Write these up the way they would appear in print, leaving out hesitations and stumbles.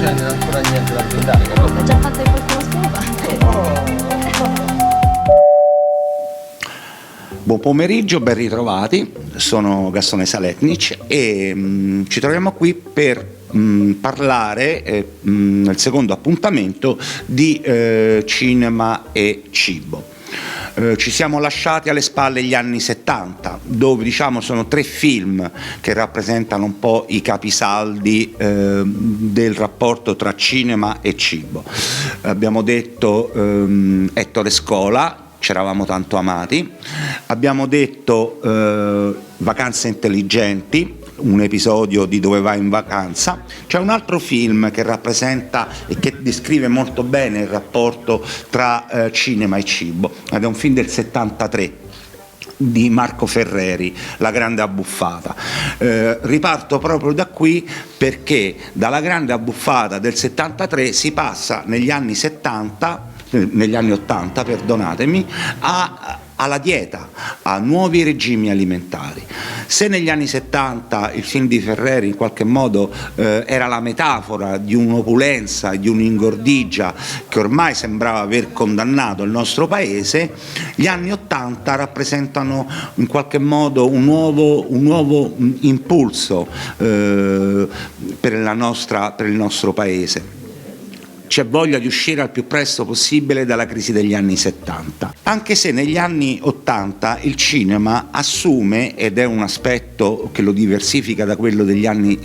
c'è ancora niente da brindare, però. Ho già fatto il prossimo scopo. Buon pomeriggio, ben ritrovati, sono Gastone Saletnic e ci troviamo qui per parlare nel secondo appuntamento di cinema e cibo. Ci siamo lasciati alle spalle gli anni 70, dove diciamo sono tre film che rappresentano un po' i capisaldi del rapporto tra cinema e cibo. Abbiamo detto Ettore Scola, C'eravamo tanto amati, abbiamo detto Vacanze intelligenti, un episodio di Dove vai in vacanza. C'è un altro film che rappresenta e che descrive molto bene il rapporto tra cinema e cibo, ed è un film del 73 di Marco Ferreri, La grande abbuffata. Riparto proprio da qui perché dalla grande abbuffata del 73 si passa negli anni 80, perdonatemi, alla dieta, a nuovi regimi alimentari. Se negli anni 70 il film di Ferreri in qualche modo era la metafora di un'opulenza, di un'ingordigia che ormai sembrava aver condannato il nostro paese, gli anni 80 rappresentano in qualche modo un nuovo impulso per il nostro paese. C'è voglia di uscire al più presto possibile dalla crisi degli anni 70, anche se negli anni 80 il cinema assume, ed è un aspetto che lo diversifica da quello degli anni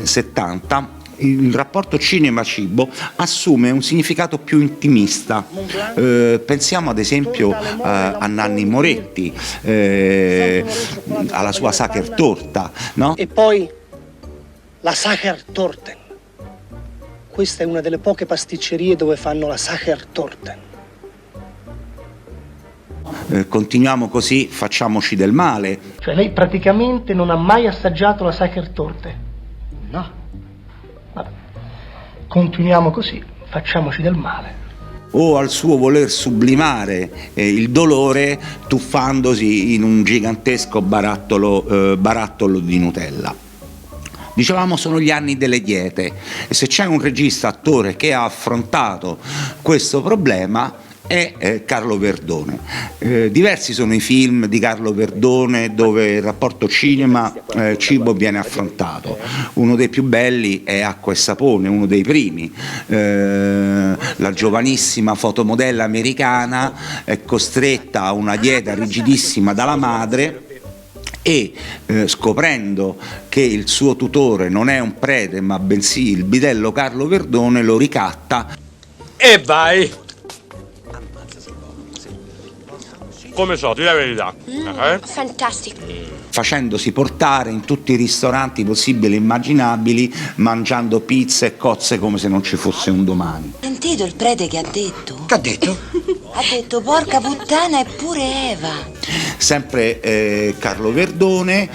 70, il rapporto cinema-cibo assume un significato più intimista. Pensiamo ad esempio a Nanni Moretti, alla sua Sachertorta, no? E poi la Sachertorten. Questa è una delle poche pasticcerie dove fanno la Sachertorten. Continuiamo così, facciamoci del male. Cioè lei praticamente non ha mai assaggiato la Sachertorte? No. Vabbè. Continuiamo così, facciamoci del male. O al suo voler sublimare il dolore tuffandosi in un gigantesco barattolo di Nutella. Dicevamo sono gli anni delle diete e se c'è un regista attore che ha affrontato questo problema è Carlo Verdone. Diversi sono i film di Carlo Verdone dove il rapporto cinema-cibo viene affrontato. Uno dei più belli è Acqua e sapone, uno dei primi. La giovanissima fotomodella americana è costretta a una dieta rigidissima dalla madre e scoprendo che il suo tutore non è un prete ma bensì il bidello Carlo Verdone, lo ricatta e vai. Come so, di la verità. Fantastico. facendosi portare in tutti i ristoranti possibili e immaginabili, mangiando pizze e cozze come se non ci fosse un domani. Sentito il prete che ha detto? Che ha detto? Ha detto porca puttana e pure Eva. Sempre Carlo Verdone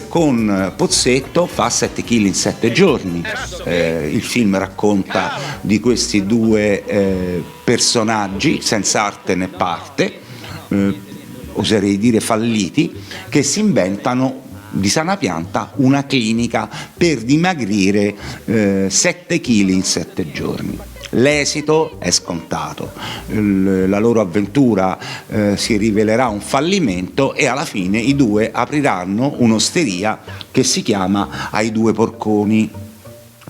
con Pozzetto fa 7 kg in 7 giorni. Il film racconta di questi due personaggi senza arte né parte, oserei dire falliti, che si inventano di sana pianta una clinica per dimagrire 7 kg in 7 giorni. L'esito è scontato, la loro avventura si rivelerà un fallimento e alla fine i due apriranno un'osteria che si chiama Ai Due Porconi,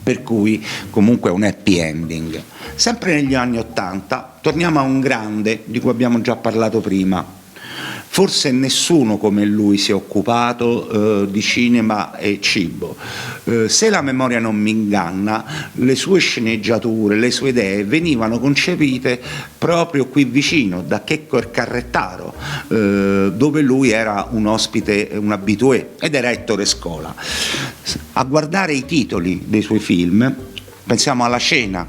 per cui comunque è un happy ending. Sempre negli anni '80 torniamo a un grande di cui abbiamo già parlato prima. Forse nessuno come lui si è occupato di cinema e cibo. Se la memoria non mi inganna, le sue sceneggiature, le sue idee venivano concepite proprio qui vicino, da Checco il Carrettaro, dove lui era un ospite, un habitué, ed era Ettore Scola. A guardare i titoli dei suoi film, pensiamo alla Cena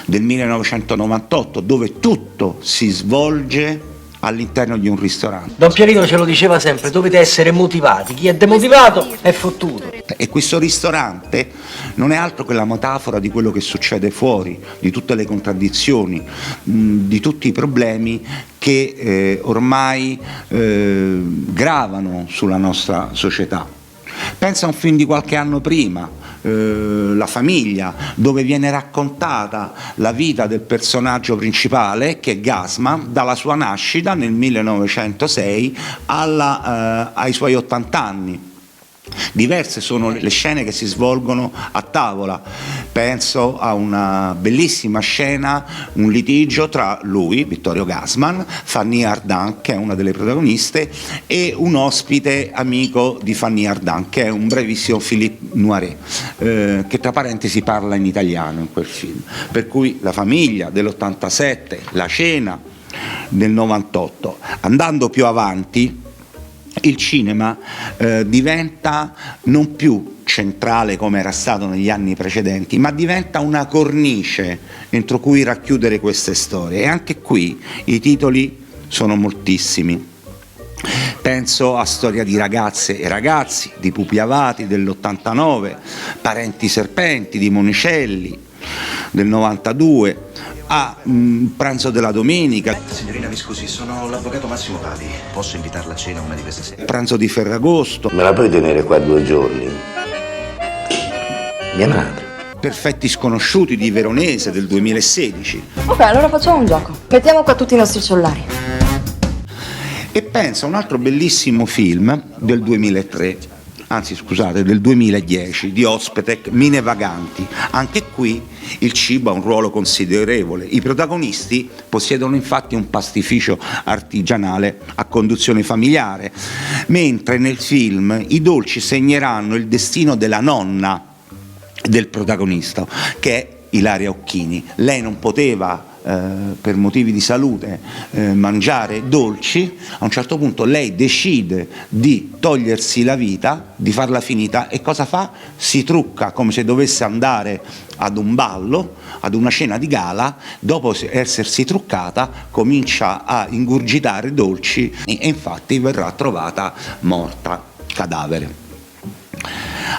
del 1998, dove tutto si svolge all'interno di un ristorante. Don Pierino ce lo diceva sempre, dovete essere motivati, chi è demotivato è fottuto. E questo ristorante non è altro che la metafora di quello che succede fuori, di tutte le contraddizioni, di tutti i problemi che ormai gravano sulla nostra società. Pensa a un film di qualche anno prima, La famiglia, dove viene raccontata la vita del personaggio principale, che è Gassman, dalla sua nascita nel 1906 ai suoi 80 anni. Diverse sono le scene che si svolgono a tavola. Penso a una bellissima scena, un litigio tra lui, Vittorio Gassman, Fanny Ardant, che è una delle protagoniste, e un ospite amico di Fanny Ardant, che è un bravissimo Philippe Noiret, che tra parentesi parla in italiano in quel film. Per cui la famiglia dell'87, la cena del 98. Andando più avanti, il cinema diventa non più centrale come era stato negli anni precedenti, ma diventa una cornice entro cui racchiudere queste storie, e anche qui i titoli sono moltissimi. Penso a Storia di ragazze e ragazzi di Pupi Avati dell'89, Parenti serpenti di Monicelli del 92, a Pranzo della domenica. Signorina, mi scusi, sono l'avvocato Massimo Pali. Posso invitarla a cena una di queste sere? Pranzo di Ferragosto. Me la puoi tenere qua 2 giorni? Mia madre. Perfetti sconosciuti di Veronese del 2016. Ok, allora facciamo un gioco. Mettiamo qua tutti i nostri cellulari. E penso a un altro bellissimo film del 2003, anzi scusate, del 2010, di Ospetek, Mine vaganti. Anche qui il cibo ha un ruolo considerevole. I protagonisti possiedono infatti un pastificio artigianale a conduzione familiare, mentre nel film i dolci segneranno il destino della nonna del protagonista, che è Ilaria Occhini. Lei non poteva per motivi di salute mangiare dolci. A un certo punto lei decide di togliersi la vita, di farla finita, e cosa fa? Si trucca come se dovesse andare ad un ballo, ad una cena di gala. Dopo essersi truccata comincia a ingurgitare dolci e infatti verrà trovata morta, cadavere.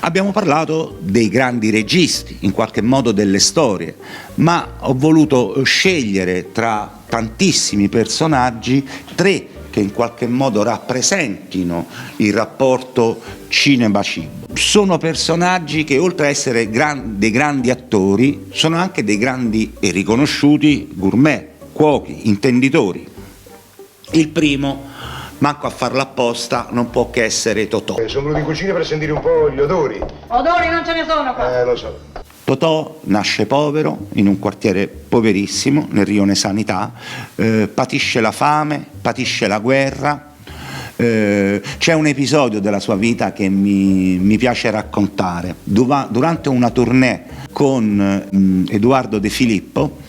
Abbiamo parlato dei grandi registi, in qualche modo delle storie, ma ho voluto scegliere tra tantissimi personaggi 3 che in qualche modo rappresentino il rapporto cinema-cibo. Sono personaggi che, oltre a essere dei grandi attori, sono anche dei grandi e riconosciuti gourmet, cuochi, intenditori. Il primo, manco a farlo apposta, non può che essere Totò. Sono venuto in cucina per sentire un po' gli odori. Odori non ce ne sono qua. Lo so. Totò nasce povero, in un quartiere poverissimo, nel rione Sanità, patisce la fame, patisce la guerra. C'è un episodio della sua vita che mi piace raccontare. Durante una tournée con Edoardo De Filippo,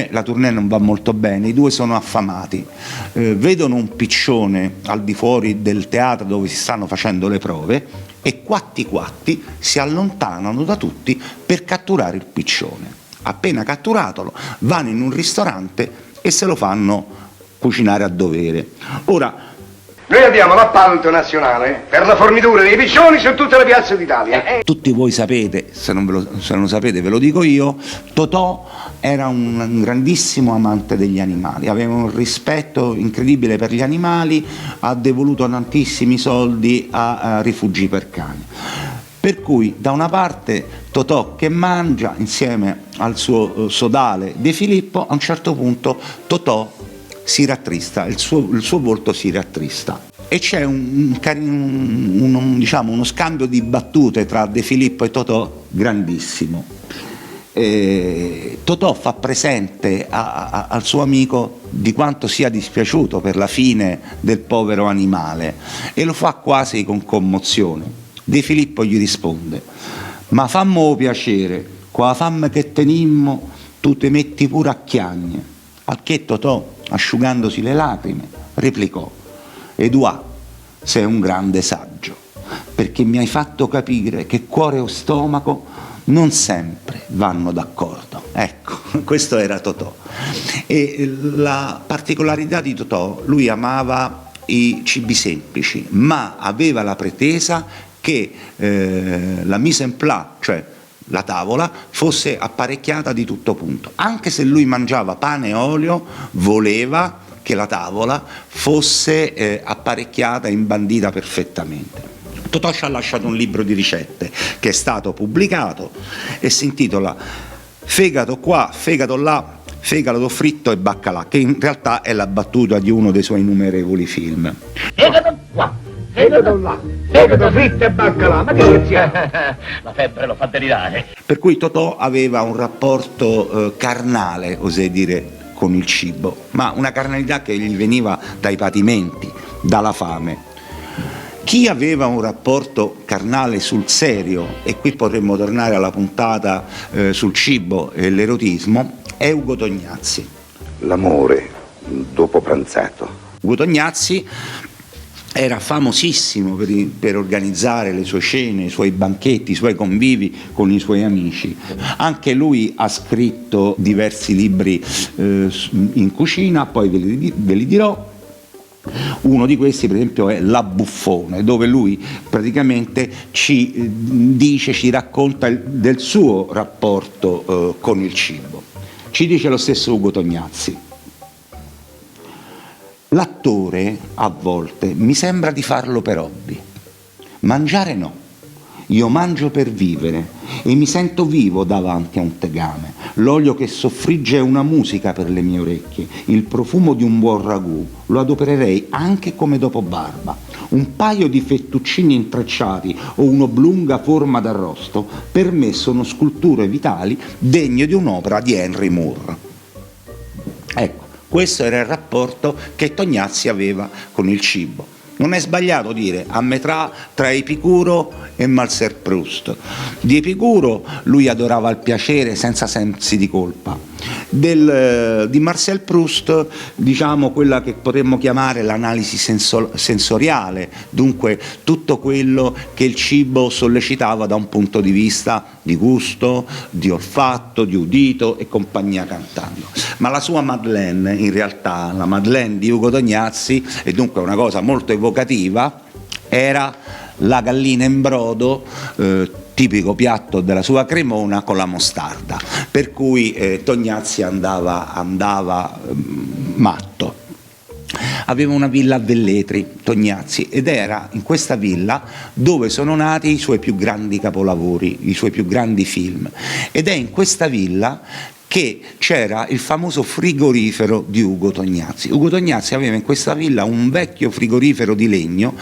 la tournée non va molto bene, i due sono affamati, vedono un piccione al di fuori del teatro dove si stanno facendo le prove e quatti si allontanano da tutti per catturare il piccione. Appena catturatolo vanno in un ristorante e se lo fanno cucinare a dovere. Ora, noi abbiamo l'appalto nazionale per la fornitura dei piccioni su tutte le piazze d'Italia. Tutti voi sapete, se non lo sapete ve lo dico io, Totò era un grandissimo amante degli animali, aveva un rispetto incredibile per gli animali, ha devoluto tantissimi soldi a rifugi per cani. Per cui da una parte Totò che mangia insieme al suo sodale De Filippo, a un certo punto Totò si rattrista, il suo volto si rattrista e c'è uno scambio di battute tra De Filippo e Totò grandissimo. Totò fa presente al suo amico di quanto sia dispiaciuto per la fine del povero animale e lo fa quasi con commozione. De Filippo gli risponde: ma fammo piacere, con la fame che tenimmo tu te metti pure a chiagne. Al che Totò, asciugandosi le lacrime, replicò: Eduà, sei un grande saggio, perché mi hai fatto capire che cuore o stomaco non sempre vanno d'accordo. Ecco, questo era Totò. E la particolarità di Totò, lui amava i cibi semplici, ma aveva la pretesa che la mise en place, cioè la tavola, fosse apparecchiata di tutto punto. Anche se lui mangiava pane e olio, voleva che la tavola fosse apparecchiata e imbandita perfettamente. Totò ci ha lasciato un libro di ricette che è stato pubblicato e si intitola Fegato qua, fegato là, fegato fritto e baccalà, che in realtà è la battuta di uno dei suoi innumerevoli film. Fegato qua, fegato là, fegato fritto e baccalà, ma che scherziamo? La febbre lo fa delirare. Per cui Totò aveva un rapporto carnale, oserei dire, con il cibo, ma una carnalità che gli veniva dai patimenti, dalla fame. Chi aveva un rapporto carnale sul serio, e qui potremmo tornare alla puntata sul cibo e l'erotismo, è Ugo Tognazzi. L'amore dopo pranzato. Ugo Tognazzi era famosissimo per organizzare le sue cene, i suoi banchetti, i suoi convivi con i suoi amici. Anche lui ha scritto diversi libri in cucina, poi ve li dirò. Uno di questi, per esempio, è La Buffone, dove lui praticamente ci racconta del suo rapporto con il cibo. Ci dice lo stesso Ugo Tognazzi: l'attore a volte mi sembra di farlo per hobby, mangiare no. Io mangio per vivere e mi sento vivo davanti a un tegame. L'olio che soffrigge è una musica per le mie orecchie. Il profumo di un buon ragù lo adopererei anche come dopobarba. Un paio di fettuccini intrecciati o un'oblunga forma d'arrosto per me sono sculture vitali degne di un'opera di Henry Moore. Ecco, questo era il rapporto che Tognazzi aveva con il cibo. Non è sbagliato dire a metà tra Epicuro e Marcel Proust. Di Epicuro lui adorava il piacere senza sensi di colpa. Di Marcel Proust, diciamo, quella che potremmo chiamare l'analisi sensoriale, dunque tutto quello che il cibo sollecitava da un punto di vista di gusto, di olfatto, di udito e compagnia cantando. Ma la sua Madeleine, in realtà, la Madeleine di Ugo Tognazzi, e dunque una cosa molto evocativa, era la gallina in brodo, tipico piatto della sua Cremona, con la mostarda, per cui Tognazzi andava matto. Aveva una villa a Velletri, Tognazzi, ed era in questa villa dove sono nati i suoi più grandi capolavori, i suoi più grandi film, ed è in questa villa che c'era il famoso frigorifero di Ugo Tognazzi. Ugo Tognazzi aveva in questa villa un vecchio frigorifero di legno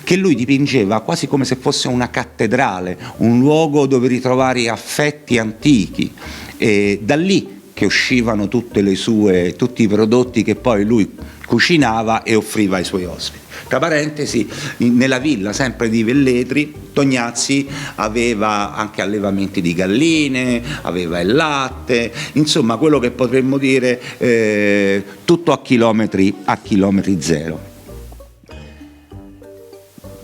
che lui dipingeva quasi come se fosse una cattedrale, un luogo dove ritrovare affetti antichi, e da lì che uscivano tutti i prodotti che poi lui cucinava e offriva ai suoi ospiti. Tra parentesi, nella villa sempre di Velletri, Tognazzi aveva anche allevamenti di galline, aveva il latte, insomma quello che potremmo dire tutto a chilometri zero.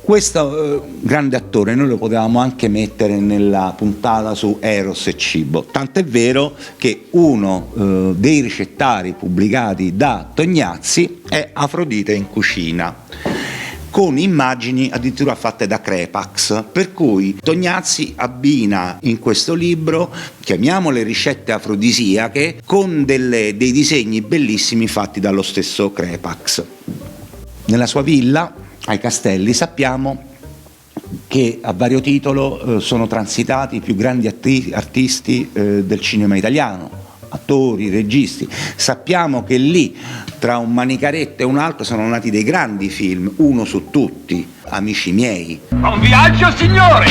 Questo grande attore noi lo potevamo anche mettere nella puntata su Eros e cibo, tant'è vero che uno dei ricettari pubblicati da Tognazzi è Afrodite in cucina, con immagini addirittura fatte da Crepax, per cui Tognazzi abbina in questo libro, chiamiamole ricette afrodisiache, con dei disegni bellissimi fatti dallo stesso Crepax. Nella sua villa ai Castelli sappiamo che a vario titolo sono transitati i più grandi artisti del cinema italiano, attori, registi. Sappiamo che lì tra un Manicaretto e un altro sono nati dei grandi film, uno su tutti, Amici miei. Buon viaggio, signore!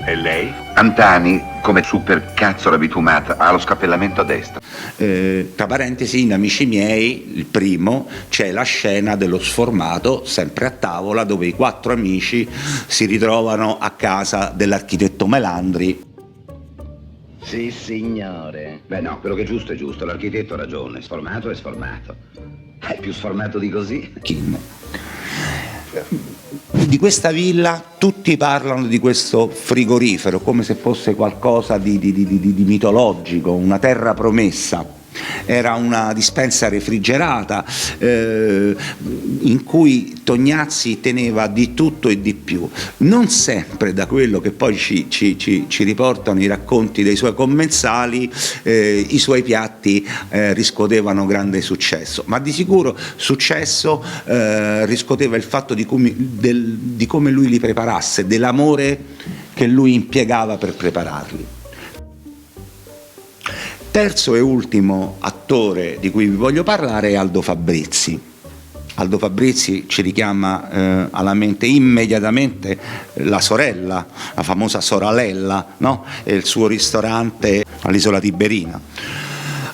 E lei? Antani, come supercazzola bitumata, ha lo scappellamento a destra. Tra parentesi, in Amici miei, il primo, c'è la scena dello sformato, sempre a tavola, dove i 4 amici si ritrovano a casa dell'architetto Melandri. Sì, signore. Beh no, quello che è giusto, l'architetto ha ragione, sformato è sformato. È più sformato di così. Kim. Di questa villa tutti parlano di questo frigorifero come se fosse qualcosa di mitologico, una terra promessa. Era una dispensa refrigerata in cui Tognazzi teneva di tutto e di più, non sempre, da quello che poi ci riportano i racconti dei suoi commensali, i suoi piatti riscuotevano grande successo, ma di sicuro successo riscuoteva il fatto di come lui li preparasse, dell'amore che lui impiegava per prepararli. Terzo e ultimo attore di cui vi voglio parlare è Aldo Fabrizi. Aldo Fabrizi ci richiama alla mente immediatamente la sorella, la famosa Soralella, no? E il suo ristorante all'isola Tiberina.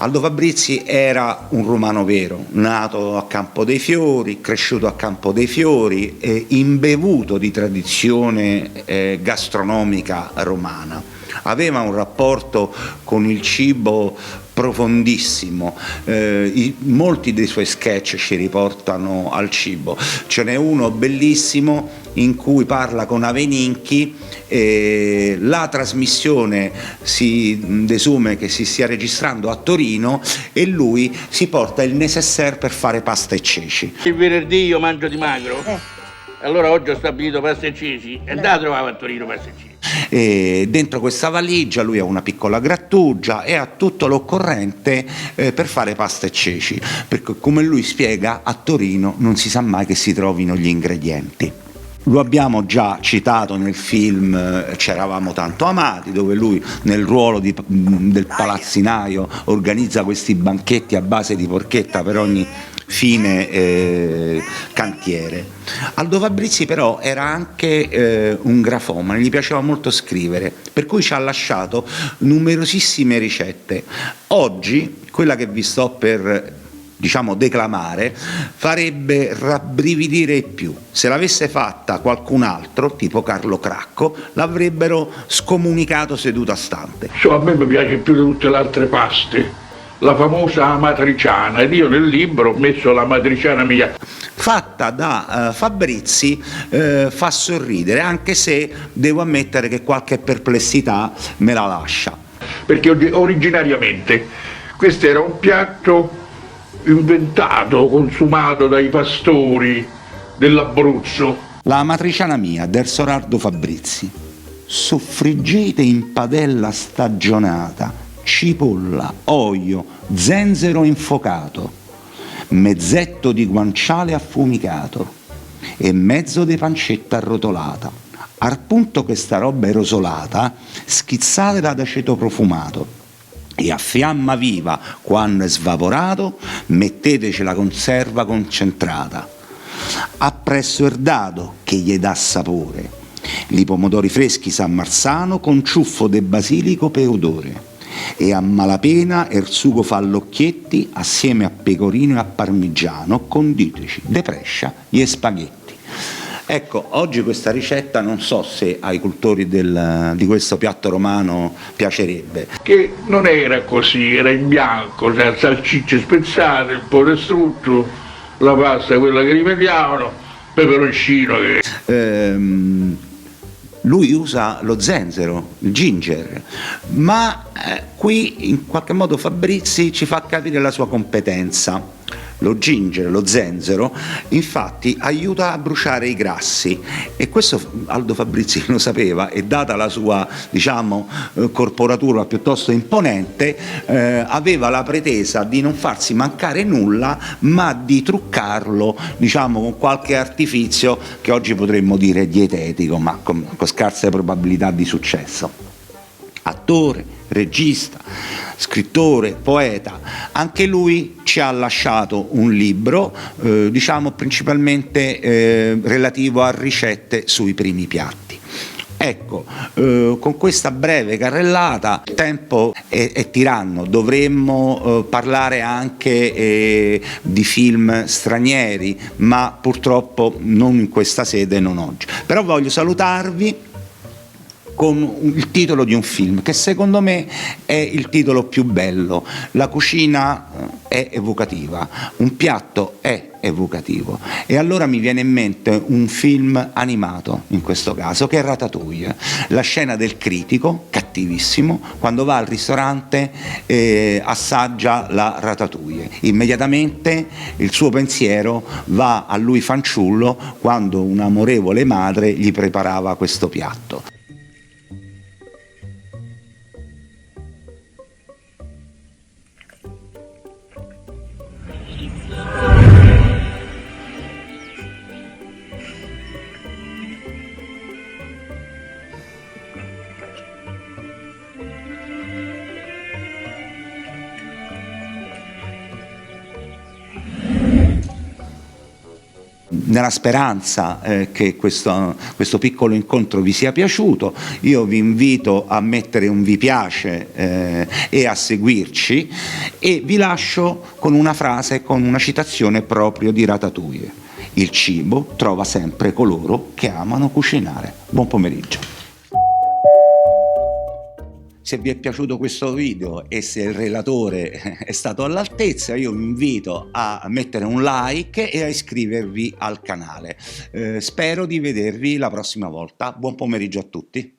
Aldo Fabrizi era un romano vero, nato a Campo dei Fiori, cresciuto a Campo dei Fiori, imbevuto di tradizione gastronomica romana. Aveva un rapporto con il cibo profondissimo, molti dei suoi sketch ci riportano al cibo. Ce n'è uno bellissimo in cui parla con Aveninchi, la trasmissione si desume che si stia registrando a Torino e lui si porta il nécessaire per fare pasta e ceci. Il venerdì io mangio di magro, allora oggi ho stabilito pasta e ceci e da trovavo a Torino pasta e ceci. E dentro questa valigia lui ha una piccola grattugia e ha tutto l'occorrente per fare pasta e ceci, perché come lui spiega a Torino non si sa mai che si trovino gli ingredienti. Lo abbiamo già citato nel film C'eravamo tanto amati, dove lui nel ruolo del palazzinaio organizza questi banchetti a base di porchetta per ogni fine cantiere. Aldo Fabrizi però era anche un grafomane, gli piaceva molto scrivere, per cui ci ha lasciato numerosissime ricette. Oggi quella che vi sto per declamare farebbe rabbrividire di più. Se l'avesse fatta qualcun altro, tipo Carlo Cracco, l'avrebbero scomunicato seduto a stante. A me mi piace più di tutte le altre paste, la famosa amatriciana, ed io nel libro ho messo l'amatriciana mia. Fatta da Fabrizi fa sorridere, anche se devo ammettere che qualche perplessità me la lascia. Perché originariamente questo era un piatto inventato, consumato dai pastori dell'Abruzzo. La matriciana mia del Sorardo Fabrizi, soffriggete in padella stagionata, cipolla, olio, zenzero infuocato, mezzetto di guanciale affumicato e mezzo di pancetta arrotolata. Al punto che sta roba è rosolata, schizzatela d'aceto profumato e a fiamma viva, quando è svaporato, metteteci la conserva concentrata. Appresso il dado che gli dà sapore, i pomodori freschi San Marzano con ciuffo de basilico per odore, e a malapena il sugo fa all'occhietti assieme a pecorino e a parmigiano, conditeci de prescia gli spaghetti. Ecco, oggi questa ricetta non so se ai cultori di questo piatto romano piacerebbe. Che non era così, era in bianco, cioè salsicce spezzate, il prosciutto, la pasta quella che rivediamo, peperoncino. Lui usa lo zenzero, il ginger, ma qui in qualche modo Fabrizi ci fa capire la sua competenza. Lo ginger, lo zenzero, infatti aiuta a bruciare i grassi e questo Aldo Fabrizi lo sapeva e data la sua corporatura piuttosto imponente aveva la pretesa di non farsi mancare nulla ma di truccarlo con qualche artifizio che oggi potremmo dire dietetico ma con scarse probabilità di successo. Attore, regista, scrittore, poeta, anche lui ci ha lasciato un libro, principalmente relativo a ricette sui primi piatti. Ecco, con questa breve carrellata il tempo è tiranno, dovremmo parlare anche di film stranieri, ma purtroppo non in questa sede, non oggi. Però voglio salutarvi con il titolo di un film che secondo me è il titolo più bello. La cucina è evocativa, un piatto è evocativo, e allora mi viene in mente un film animato, in questo caso, che è Ratatouille. La scena del critico cattivissimo quando va al ristorante e assaggia la ratatouille, immediatamente il suo pensiero va a lui fanciullo quando un'amorevole madre gli preparava questo piatto. Nella speranza che questo piccolo incontro vi sia piaciuto, io vi invito a mettere un vi piace e a seguirci, e vi lascio con una frase, con una citazione proprio di Ratatouille: il cibo trova sempre coloro che amano cucinare. Buon pomeriggio. Se vi è piaciuto questo video e se il relatore è stato all'altezza, io vi invito a mettere un like e a iscrivervi al canale. Spero di vedervi la prossima volta. Buon pomeriggio a tutti.